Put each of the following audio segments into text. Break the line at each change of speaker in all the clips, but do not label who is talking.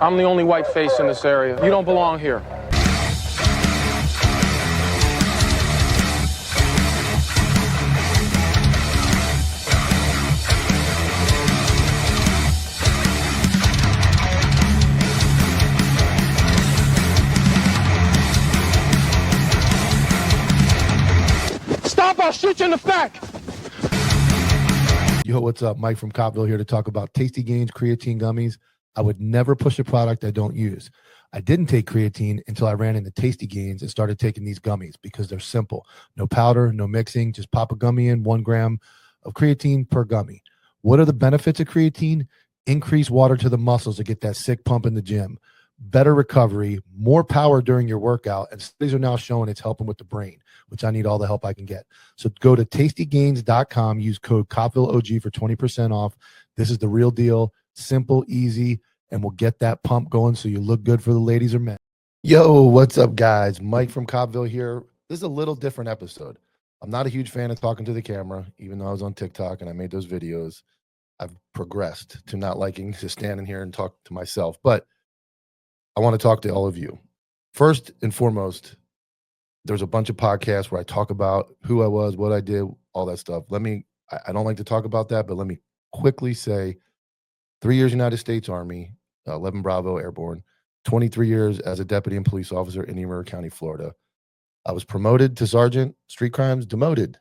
I'm the only white face in this area. You don't belong here. Stop, I'll shoot you in the back.
Yo, what's up? Mike from Copville here to talk about Tasty Gains creatine gummies. I would never push a product I don't use. I didn't take creatine until I ran into Tasty Gains and started taking these gummies because they're simple. No powder, no mixing, just pop a gummy in, 1 gram of creatine per gummy. What are the benefits of creatine? Increase water to the muscles to get that sick pump in the gym. Better recovery, more power during your workout, and studies are now showing it's helping with the brain, which I need all the help I can get. So go to tastygains.com, use code CopvilleOG for 20% off. This is the real deal, simple, easy, and we'll get that pump going so you look good for the ladies or men. Yo, what's up, guys? Mike from Copville here. This is a little different episode. I'm not a huge fan of talking to the camera, even though I was on TikTok and I made those videos. I've progressed to not liking to stand in here and talk to myself, but I want to talk to all of you. First and foremost, there's a bunch of podcasts where I talk about who I was, what I did, all that stuff. I don't like to talk about that, but let me quickly say 3 years United States Army, 11 Bravo Airborne, 23 years as a deputy and police officer in Emerald County, Florida. I was promoted to sergeant, street crimes, demoted.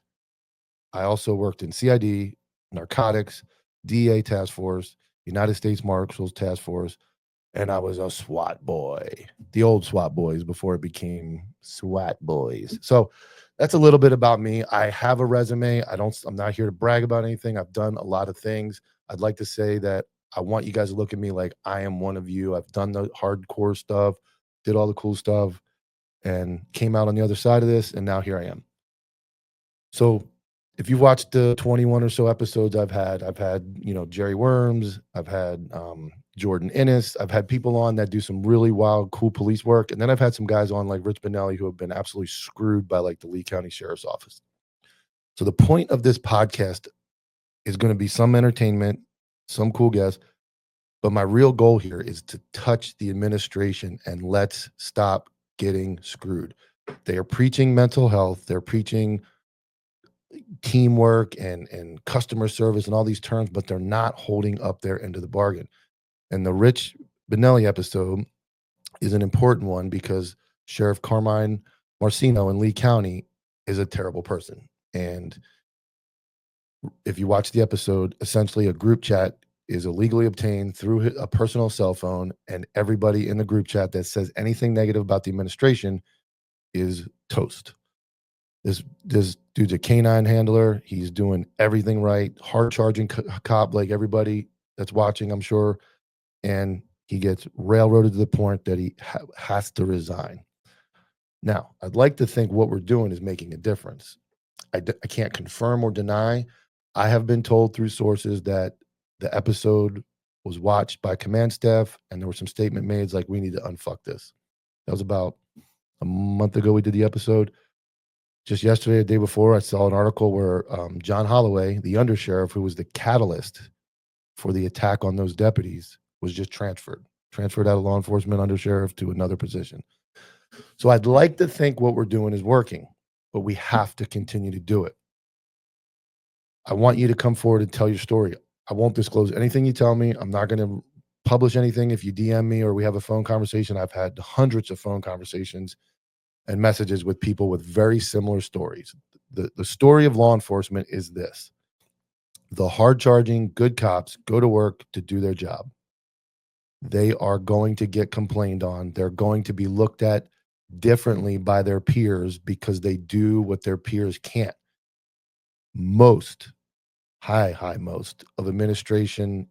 I also worked in CID, narcotics, DEA task force, United States Marshals task force, and I was a SWAT boy, the old SWAT boys before it became SWAT boys. So that's a little bit about me. I have a resume. I'm not here to brag about anything. I've done a lot of things. I'd like to say that I want you guys to look at me like I am one of you. I've done the hardcore stuff, did all the cool stuff, and came out on the other side of this, and now here I am. So if you've watched the 21 or so episodes I've had, Jerry Worms, I've had Jordan Innes, I've had people on that do some really wild, cool police work. And then I've had some guys on like Rich Benelli who have been absolutely screwed by like the Lee County Sheriff's Office. So the point of this podcast is going to be some entertainment, some cool guests. But my real goal here is to touch the administration and let's stop getting screwed. They are preaching mental health. They're preaching teamwork and customer service and all these terms, but they're not holding up their end of the bargain. And the Rich Benelli episode is an important one because Sheriff Carmine Marcino in Lee County is a terrible person. And if you watch the episode, essentially a group chat is illegally obtained through a personal cell phone, and everybody in the group chat that says anything negative about the administration is toast. This dude's a canine handler. He's doing everything right, hard-charging cop like everybody that's watching, I'm sure. And he gets railroaded to the point that he has to resign. Now, I'd like to think what we're doing is making a difference. I can't confirm or deny. I have been told through sources that the episode was watched by command staff, and there were some statement made like, we need to unfuck this. That was about a month ago we did the episode. Just yesterday, the day before, I saw an article where John Holloway, the undersheriff, who was the catalyst for the attack on those deputies, was just transferred out of law enforcement undersheriff to another position. So I'd like to think what we're doing is working, but we have to continue to do it. I want you to come forward and tell your story. I won't disclose anything you tell me. I'm not going to publish anything if you DM me or we have a phone conversation. I've had hundreds of phone conversations and messages with people with very similar stories. The story of law enforcement is this: the hard-charging, good cops go to work to do their job. They are going to get complained on. They're going to be looked at differently by their peers because they do what their peers can't. Most of administration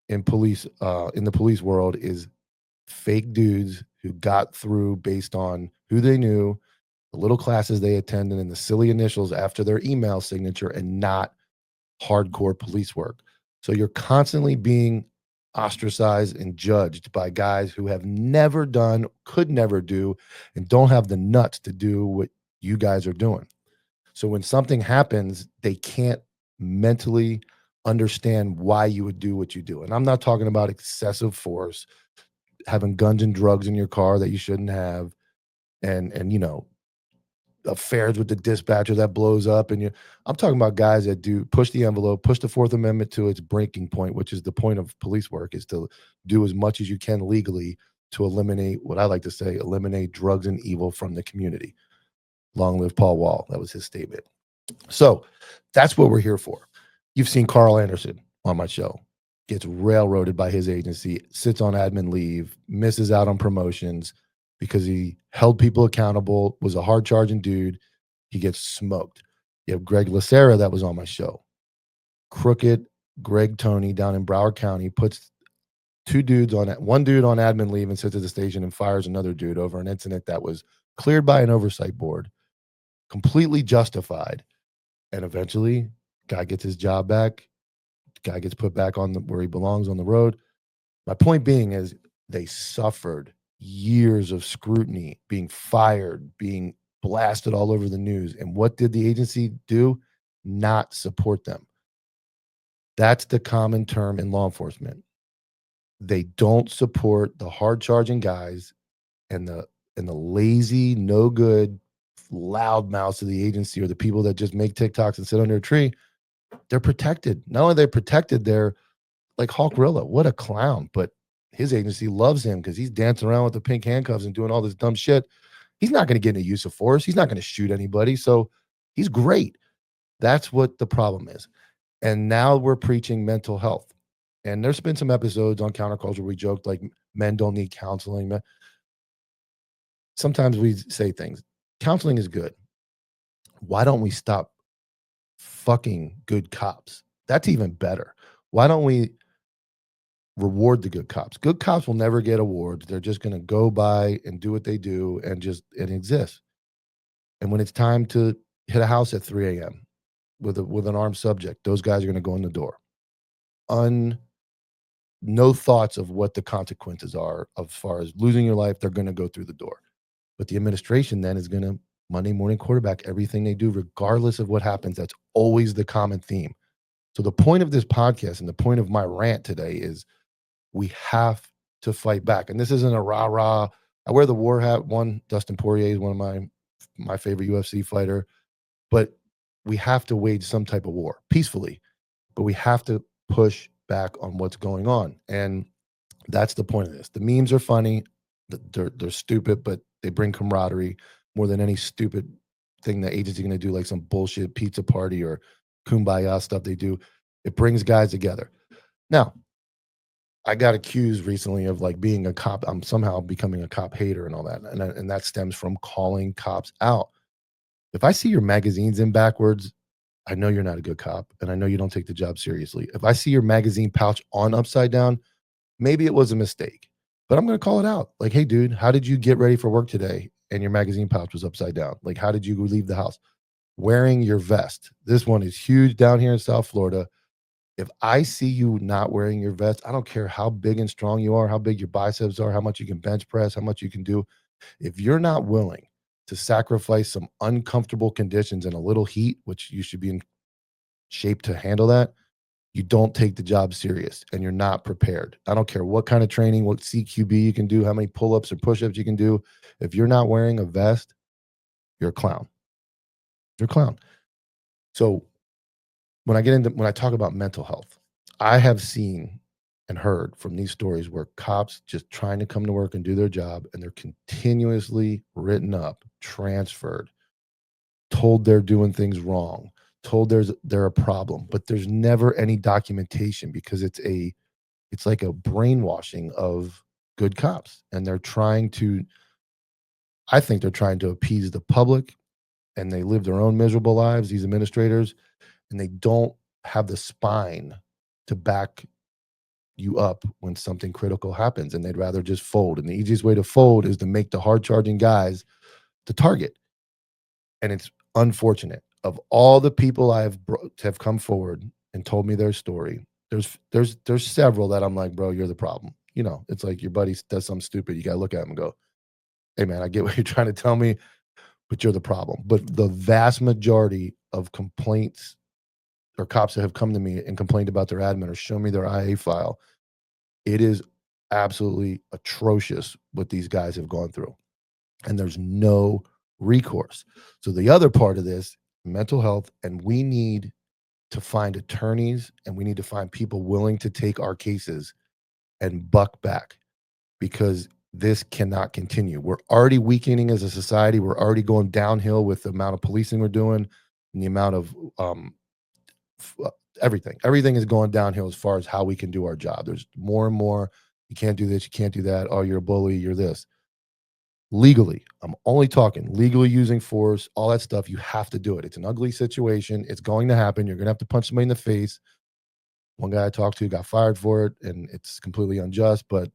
in police, in the police world, is fake dudes who got through based on who they knew, the little classes they attended, and the silly initials after their email signature, and not hardcore police work. So you're constantly being ostracized and judged by guys who have never done, could never do, and don't have the nuts to do what you guys are doing. So when something happens, they can't mentally understand why you would do what you do. And I'm not talking about excessive force, having guns and drugs in your car that you shouldn't have, and you know, affairs with the dispatcher that blows up, and I'm talking about guys that do push the envelope, push the Fourth Amendment to its breaking point, which is the point of police work, is to do as much as you can legally to eliminate, what I like to say, eliminate drugs and evil from the community. Long live Paul Wall. That was his statement. So that's what we're here for. You've seen Carl Anderson on my show. Gets railroaded by his agency, sits on admin leave, misses out on promotions because he held people accountable, was a hard charging dude. He gets smoked. You have Greg Lacera that was on my show. Crooked Greg Tony down in Broward County puts one dude on admin leave and sits at the station and fires another dude over an incident that was cleared by an oversight board, completely justified. And eventually, guy gets his job back. Guy gets put back on where he belongs on the road. My point being is they suffered years of scrutiny, being fired, being blasted all over the news. And what did the agency do? Not support them. That's the common term in law enforcement. They don't support the hard charging guys and the lazy, no good, loud mouths of the agency, or the people that just make TikToks and sit under a tree. They're protected. Not only are they protected, they're like Hawk Rilla. What a clown. But his agency loves him because he's dancing around with the pink handcuffs and doing all this dumb shit. He's not going to get into use of force. He's not going to shoot anybody. So he's great. That's what the problem is. And now we're preaching mental health. And there's been some episodes on Counterculture where we joked like men don't need counseling. Sometimes we say things. Counseling is good. Why don't we stop fucking good cops? That's even better. Why don't we reward the good cops? Good cops will never get awards. They're just going to go by and do what they do and exist. And when it's time to hit a house at 3 a.m. with an armed subject, those guys are going to go in the door. No thoughts of what the consequences are as far as losing your life. They're going to go through the door. But the administration then is going to Monday morning quarterback everything they do, regardless of what happens. That's always the common theme. So the point of this podcast and the point of my rant today is we have to fight back. And this isn't a rah-rah. I wear the war hat. Dustin Poirier is one of my favorite UFC fighter. But we have to wage some type of war peacefully. But we have to push back on what's going on. And that's the point of this. The memes are funny. They're stupid, but they bring camaraderie more than any stupid thing the agency going to do, like some bullshit pizza party or kumbaya stuff they do. It brings guys together. Now, I got accused recently of like being a cop. I'm somehow becoming a cop hater and all that. And that stems from calling cops out. If I see your magazines in backwards, I know you're not a good cop, and I know you don't take the job seriously. If I see your magazine pouch on upside down, maybe it was a mistake, but I'm going to call it out. Like, hey, dude, how did you get ready for work today and your magazine pouch was upside down? Like, how did you leave the house? Wearing your vest. This one is huge down here in South Florida. If I see you not wearing your vest, I don't care how big and strong you are, how big your biceps are, how much you can bench press, how much you can do. If you're not willing to sacrifice some uncomfortable conditions and a little heat, which you should be in shape to handle that, you don't take the job serious and you're not prepared. I don't care what kind of training, what CQB you can do, how many pull-ups or push-ups you can do. If you're not wearing a vest, you're a clown. You're a clown. So when I talk about mental health, I have seen and heard from these stories where cops just trying to come to work and do their job, and they're continuously written up, transferred, told they're doing things wrong, told they're a problem, but there's never any documentation because it's like a brainwashing of good cops, and I think they're trying to appease the public, and they live their own miserable lives, these administrators, and they don't have the spine to back you up when something critical happens, and they'd rather just fold. And the easiest way to fold is to make the hard charging guys the target. And it's unfortunate. Of all the people have come forward and told me their story, there's several that I'm like, bro, you're the problem. You know, it's like your buddy does something stupid. You got to look at him and go, hey, man, I get what you're trying to tell me, but you're the problem. But the vast majority of complaints or cops that have come to me and complained about their admin or show me their IA file, it is absolutely atrocious what these guys have gone through. And there's no recourse. So the other part of this, mental health, and we need to find attorneys and we need to find people willing to take our cases and buck back, because this cannot continue. We're already weakening as a society. We're already going downhill with the amount of policing we're doing and the amount of everything. Everything is going downhill as far as how we can do our job. There's more and more. You can't do this. You can't do that. Oh, you're a bully. You're this. Legally, I'm only talking legally using force, all that stuff. You have to do it. It's an ugly situation. It's going to happen. You're going to have to punch somebody in the face. One guy I talked to got fired for it, and it's completely unjust, but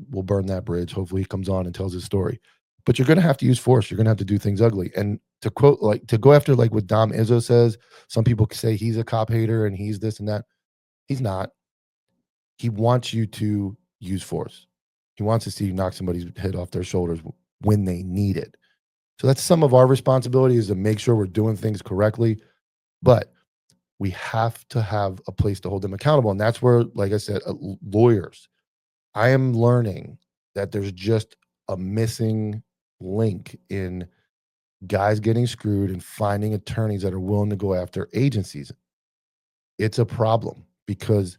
we'll burn that bridge. Hopefully he comes on and tells his story. But you're going to have to use force. You're going to have to do things ugly. And to quote, like, to go after, like what Dom Izzo says, some people say he's a cop hater and he's this and that. He's not. He wants you to use force. He wants to see you knock somebody's head off their shoulders when they need it. So that's some of our responsibility, is to make sure we're doing things correctly. But we have to have a place to hold them accountable. And that's where, like I said, lawyers, I am learning that there's just a missing link in guys getting screwed and finding attorneys that are willing to go after agencies. It's a problem, because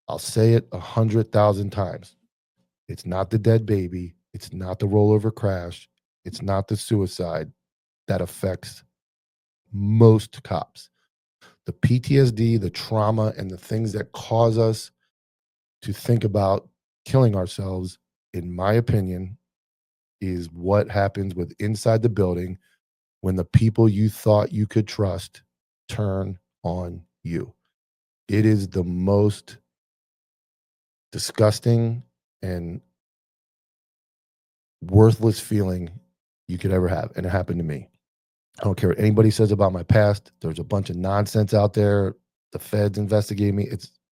I'll say it 100,000 times. It's not the dead baby. It's not the rollover crash. It's not the suicide that affects most cops. The PTSD, the trauma, and the things that cause us to think about killing ourselves, in my opinion, is what happens with inside the building when the people you thought you could trust turn on you. It is the most disgusting and worthless feeling you could ever have. And it happened to me. I don't care what anybody says about my past. There's a bunch of nonsense out there. The feds investigate me.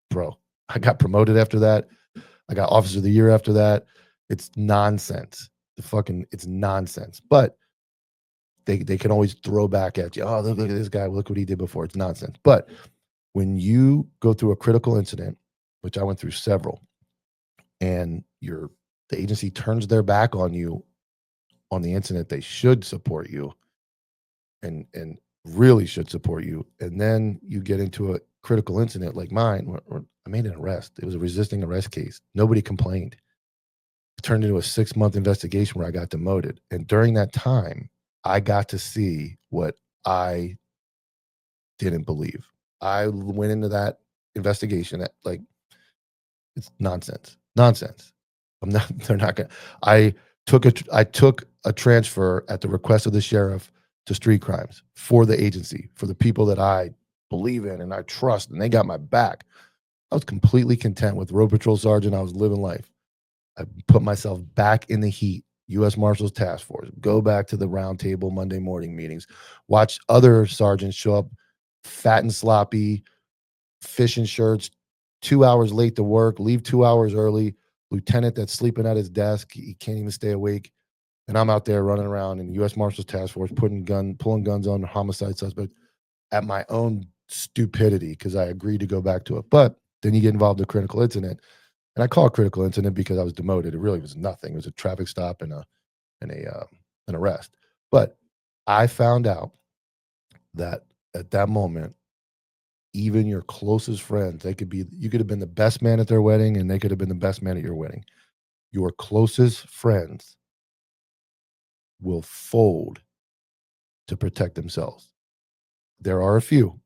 Bro, I got promoted after that. I got Officer of the Year after that. It's nonsense. It's nonsense. But they can always throw back at you. Oh, look at this guy. Look what he did before. It's nonsense. But when you go through a critical incident, which I went through several, and the agency turns their back on you on the incident, they should support you and really should support you. And then you get into a critical incident like mine, where I made an arrest. It was a resisting arrest case. Nobody complained. It turned into a 6-month investigation where I got demoted. And during that time, I got to see what I didn't believe. I went into that investigation at, like, it's nonsense. Nonsense. They're not gonna. I took a transfer at the request of the sheriff to street crimes for the agency, for the people that I believe in and I trust, and they got my back. I was completely content with road patrol sergeant. I was living life. I put myself back in the heat. U.S. Marshals Task Force. Go back to the round table Monday morning meetings. Watch other sergeants show up fat and sloppy, fishing shirts, 2 hours late to work, leave 2 hours early. Lieutenant that's sleeping at his desk, he can't even stay awake. And I'm out there running around in the U.S. Marshals Task Force, pulling guns on homicide suspects at my own stupidity, because I agreed to go back to it. But then you get involved in a critical incident. And I call it critical incident because I was demoted. It really was nothing. It was a traffic stop and an arrest. But I found out that at that moment, even your closest friends, you could have been the best man at their wedding and they could have been the best man at your wedding. Your closest friends will fold to protect themselves. There are a few.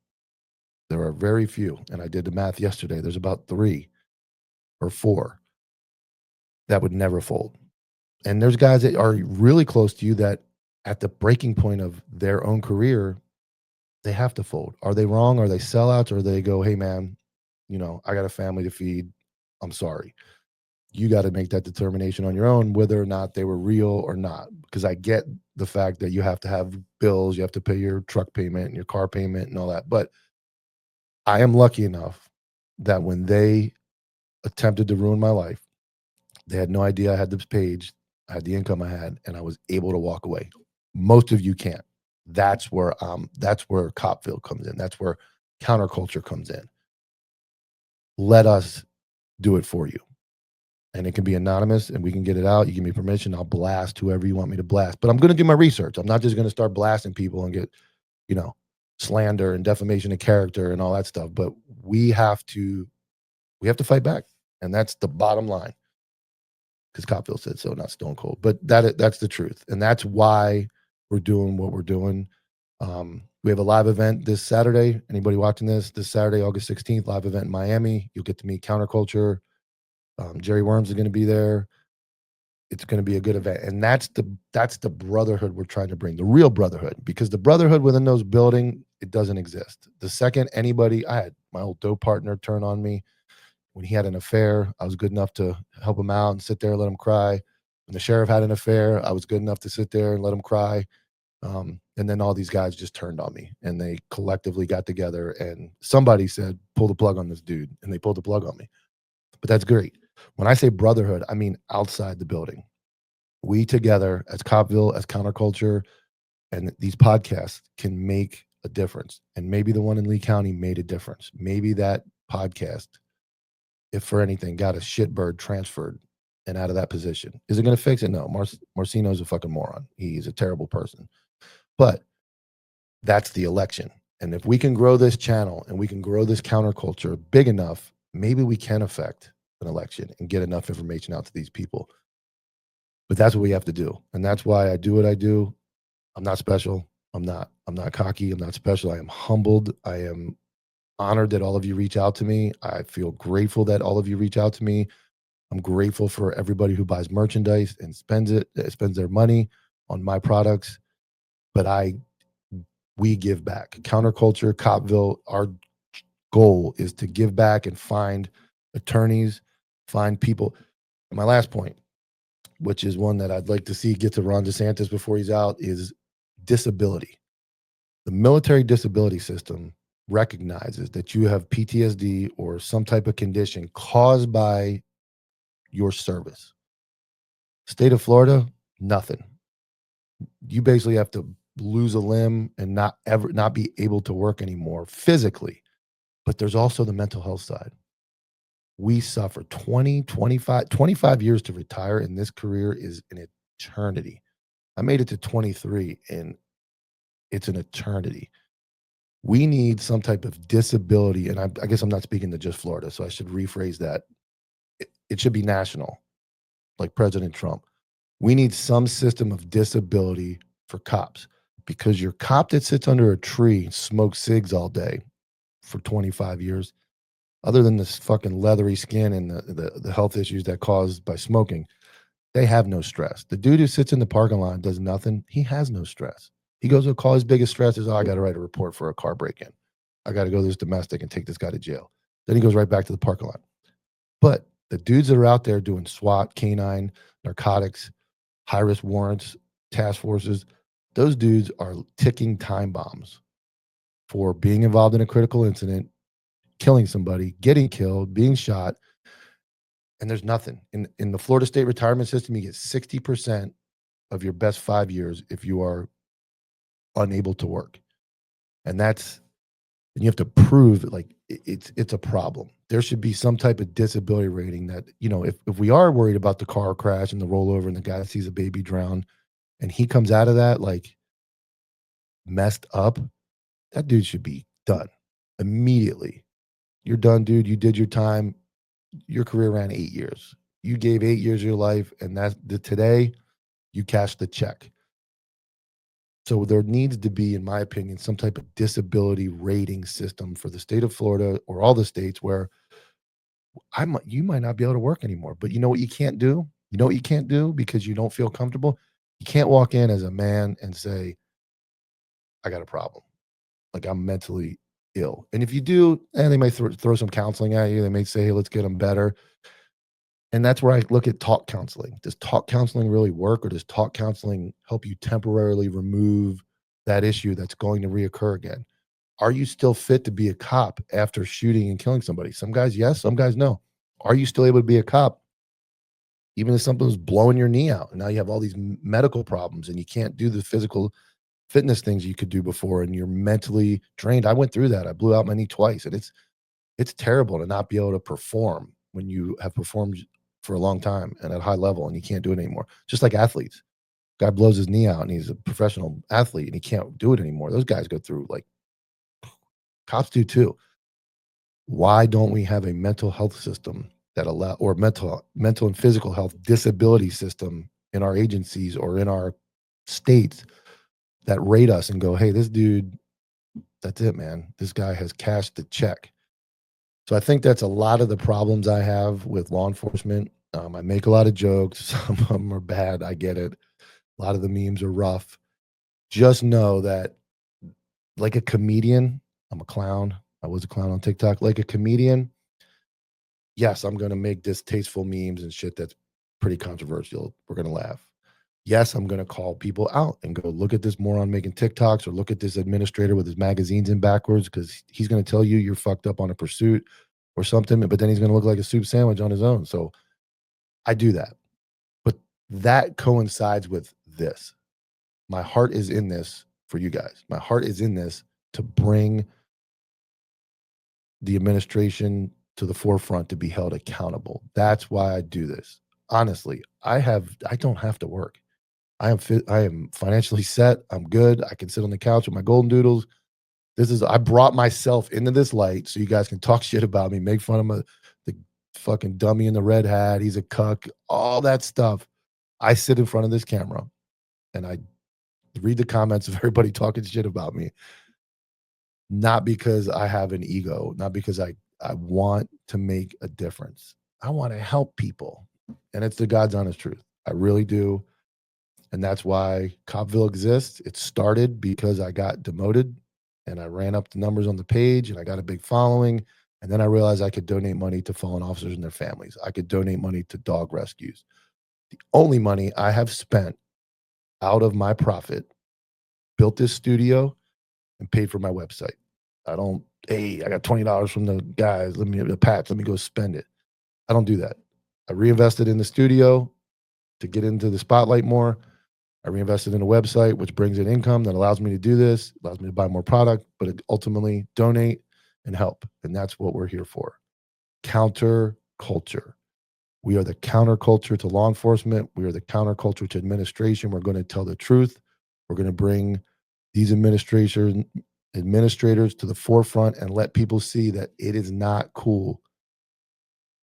There are very few. And I did the math yesterday. There's about 3 or 4 that would never fold. And there's guys that are really close to you that at the breaking point of their own career, they have to fold. Are they wrong? Are they sellouts? Or they go, hey, man, I got a family to feed. I'm sorry. You got to make that determination on your own, whether or not they were real or not. Because I get the fact that you have to have bills, you have to pay your truck payment and your car payment and all that. But I am lucky enough that when they attempted to ruin my life, they had no idea I had this page, I had the income I had, and I was able to walk away. Most of you can't. That's where Copville comes in. That's where counterculture comes in. Let us do it for you. and it can be anonymous and we can get it out. You give me permission, I'll blast whoever you want me to blast. But I'm going to do my research. I'm not just going to start blasting people and get, slander and defamation of character and all that stuff. But we have to fight back. And that's the bottom line. Because Copville said so, not Stone Cold. But that's the truth. And that's why we're doing what we're doing. We have a live event this Saturday. Anybody watching this Saturday, August 16th, live event in Miami. You'll get to meet Counterculture. Jerry Worms is going to be there. It's going to be a good event. And that's the brotherhood we're trying to bring, the real brotherhood, because the brotherhood within those buildings, it doesn't exist. The second I had my old dope partner turn on me when he had an affair. I was good enough to help him out and sit there and let him cry. When the sheriff had an affair, I was good enough to sit there and let him cry. And then all these guys just turned on me, and they collectively got together, and somebody said, pull the plug on this dude. And they pulled the plug on me. But that's great. When I say brotherhood, I mean outside the building. We together as Copville, as Counterculture, and these podcasts can make a difference. And maybe the one in Lee County made a difference. Maybe that podcast, if for anything, got a shitbird transferred and out of that position. Is it going to fix it? No. Marcino's a fucking moron. He's a terrible person. But that's the election. And if we can grow this channel and we can grow this Counterculture big enough, maybe we can affect an election and get enough information out to these people. But that's what we have to do. And that's why I do what I do. I'm not special. I'm not cocky. I'm not special. I am humbled. I am honored that all of you reach out to me. I feel grateful that all of you reach out to me. I'm grateful for everybody who buys merchandise and spends their money on my products. But we give back. Counterculture, Copville, our goal is to give back and find attorneys, find people. And my last point, which is one that I'd like to see get to Ron DeSantis before he's out, is disability. The military disability system recognizes that you have PTSD or some type of condition caused by your service. State of Florida, nothing. You basically have to lose a limb and not be able to work anymore physically. But there's also the mental health side. We suffer 25 years to retire, and this career is an eternity. I made it to 23, and it's an eternity. We need some type of disability, and I guess I'm not speaking to just Florida, so I should rephrase that. It should be national, like President Trump. We need some system of disability for cops, because your cop that sits under a tree and smokes cigs all day for 25 years, other than this fucking leathery skin and the health issues that caused by smoking, they have no stress. The dude who sits in the parking lot and does nothing, he has no stress. He goes to call, his biggest stress is, I got to write a report for a car break-in. I got to go to this domestic and take this guy to jail. Then he goes right back to the parking lot. But the dudes that are out there doing SWAT, canine, narcotics, high-risk warrants, task forces, those dudes are ticking time bombs for being involved in a critical incident, killing somebody, getting killed, being shot, and there's nothing. In the Florida state retirement system, you get 60% of your best 5 years if you are unable to work. And you have to prove it's a problem. There should be some type of disability rating that, if we are worried about the car crash and the rollover and the guy sees a baby drown and he comes out of that messed up, that dude should be done immediately. You're done, dude. You did your time. Your career ran 8 years. You gave 8 years of your life, and today you cashed the check. So there needs to be, in my opinion, some type of disability rating system for the state of Florida or all the states where you might not be able to work anymore. But you know what you can't do? You know what you can't do because you don't feel comfortable? You can't walk in as a man and say, I got a problem. Like, I'm mentally ill. And if you do, they may throw some counseling at you. They may say, hey, let's get them better. And that's where I look at talk counseling. Does talk counseling really work, or does talk counseling help you temporarily remove that issue that's going to reoccur again? Are you still fit to be a cop after shooting and killing somebody? Some guys, yes. Some guys, no. Are you still able to be a cop even if something was blowing your knee out? And now you have all these medical problems and you can't do the physical fitness things you could do before, and you're mentally drained. I went through that. I blew out my knee twice, and it's terrible to not be able to perform when you have performed for a long time and at a high level, and you can't do it anymore. Just like athletes. Guy blows his knee out and he's a professional athlete and he can't do it anymore. Those guys go through, like, cops do too. Why don't we have a mental health system that or mental and physical health disability system in our agencies or in our states that rate us and go, hey, this dude, that's it, man. This guy has cashed the check. So I think that's a lot of the problems I have with law enforcement. I make a lot of jokes. Some of them are bad. I get it. A lot of the memes are rough. Just know that, like a comedian, I'm a clown. I was a clown on TikTok. Like a comedian, yes, I'm going to make distasteful memes and shit that's pretty controversial. We're going to laugh. Yes, I'm going to call people out and go, look at this moron making TikToks, or look at this administrator with his magazines in backwards, because he's going to tell you you're fucked up on a pursuit or something, but then he's going to look like a soup sandwich on his own. So I do that. But that coincides with this. My heart is in this for you guys. My heart is in this to bring the administration to the forefront to be held accountable. That's why I do this. Honestly, I don't have to work. I am financially set. I'm good. I can sit on the couch with my golden doodles. I brought myself into this light so you guys can talk shit about me, make fun of the fucking dummy in the red hat. He's a cuck, all that stuff. I sit in front of this camera and I read the comments of everybody talking shit about me. Not because I have an ego, not because I want to make a difference. I want to help people. And it's the God's honest truth. I really do. And that's why Copville exists. It started because I got demoted and I ran up the numbers on the page and I got a big following. And then I realized I could donate money to fallen officers and their families. I could donate money to dog rescues. The only money I have spent out of my profit, built this studio and paid for my website. I got $20 from the guys. Let me go spend it. I don't do that. I reinvested in the studio to get into the spotlight more. I reinvested in a website, which brings in income that allows me to do this, allows me to buy more product, but ultimately donate and help. And that's what we're here for. Counter culture. We are the counterculture to law enforcement. We are the counterculture to administration. We're going to tell the truth. We're going to bring these administrators to the forefront and let people see that it is not cool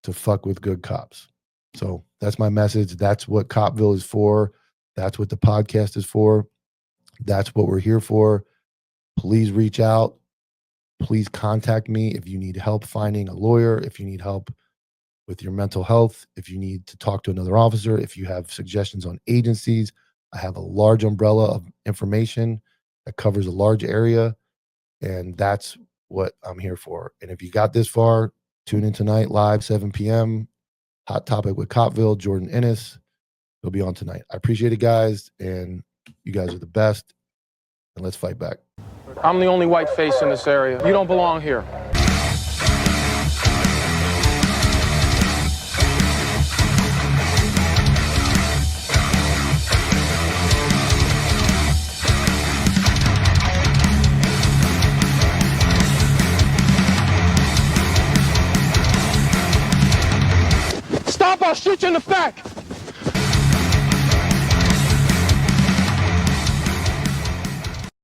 to fuck with good cops. So that's my message. That's what Copville is for. That's what the podcast is for. That's what we're here for. Please reach out. Please contact me if you need help finding a lawyer, if you need help with your mental health, if you need to talk to another officer, if you have suggestions on agencies. I have a large umbrella of information that covers a large area, and that's what I'm here for. And if you got this far, tune in tonight live, 7 p.m. Hot Topic with Copville, Jordan Ennis. He'll be on tonight. I appreciate it, guys, and you guys are the best, and let's fight back.
I'm the only white face in this area. You don't belong here. Stop, I'll shoot you in the back.